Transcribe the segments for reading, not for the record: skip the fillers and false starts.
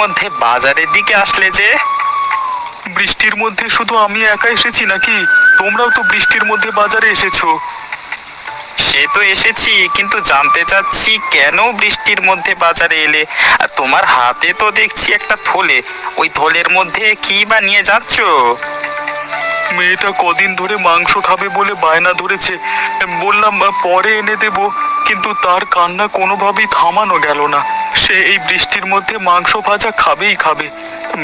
মধ্যে বাজারের দিকে আসলে যে? বৃষ্টির মধ্যে শুধু আমি একা এসেছি নাকি? তোমরাও তো বৃষ্টির মধ্যে বাজারে এসেছো। সে তো এসেছি, কিন্তু জানতে চাচ্ছি কেন বৃষ্টির মধ্যে বাজারে এলে? আর তোমার হাতে তো দেখছি একটা থলে, ওই থলের মধ্যে কি বা নিয়ে যাচ্ছ? মেয়েটা কদিন ধরে মাংস খাবে বলে বায়না ধরেছে। বললাম পরে এনে দেব, কিন্তু তার কান্না কোনোভাবেই থামানো গেল না। সে এই বৃষ্টির মধ্যে মাংস ভাজা খাবেই খাবে।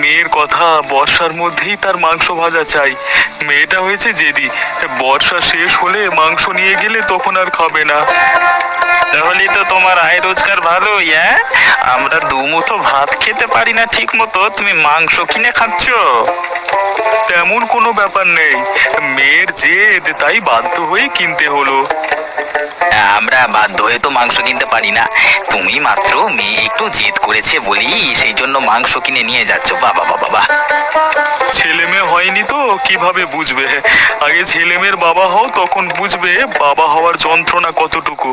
মেয়ের কথা, বর্ষার মধ্যেই তার মাংস ভাজা চাই। মেয়েটা হয়েছে জেদি, বর্ষা শেষ হলে মাংস নিয়ে গেলে তখন আর খাবে না। তাহলে তো তোমার আয় রোজগার ভালোই। হ্যাঁ, আমরা দুমুঠো ভাত খেতে পারি না ঠিক মতো, তুমি মাংস কিনে খাচ্ছ? তেমন কোনো ব্যাপার নেই, মেয়ের জেদ, তাই বাধ্য হয়ে কিনতে হলো। আমরা বাধ্য হয়ে তো মাংস কিনতে পারি না। তুমি মাত্র মেয়ে একটু জেদ করেছে বলি সেই জন্য মাংস কিনে নিয়ে যাচ্ছ। বাবা বাবা বাবা, ছেলে মেয়ে হয়নি তো কিভাবে বুঝবে? আগে ছেলে মেয়ের বাবা হও, তখন বুঝবে বাবা হওয়ার যন্ত্রণা কতটুকু।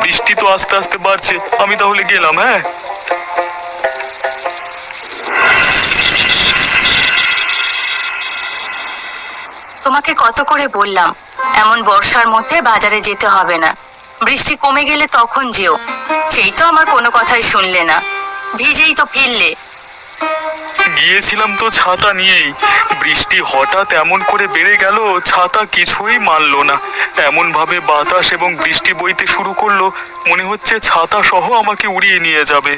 বৃষ্টি তো আস্তে আস্তে বাড়ছে, আমি তাহলে গেলাম। হ্যাঁ, তোমাকে কত করে বললাম এমন বর্ষার মধ্যে বাজারে যেতে হবে না, বৃষ্টি কমে গেলে তখন যেও। সেই তো আমার কোনো কথাই শুনলে না, ভিজেই তো ফিরলে। গিয়েছিলাম তো ছাতা নিয়েই, বৃষ্টি হঠাৎ এমন করে বেড়ে গেল, ছাতা কিছুই মানলো না। এমন ভাবে বাতাস এবং বৃষ্টি বইতে শুরু করলো, মনে হচ্ছে ছাতা সহ আমাকে উড়িয়ে নিয়ে যাবে।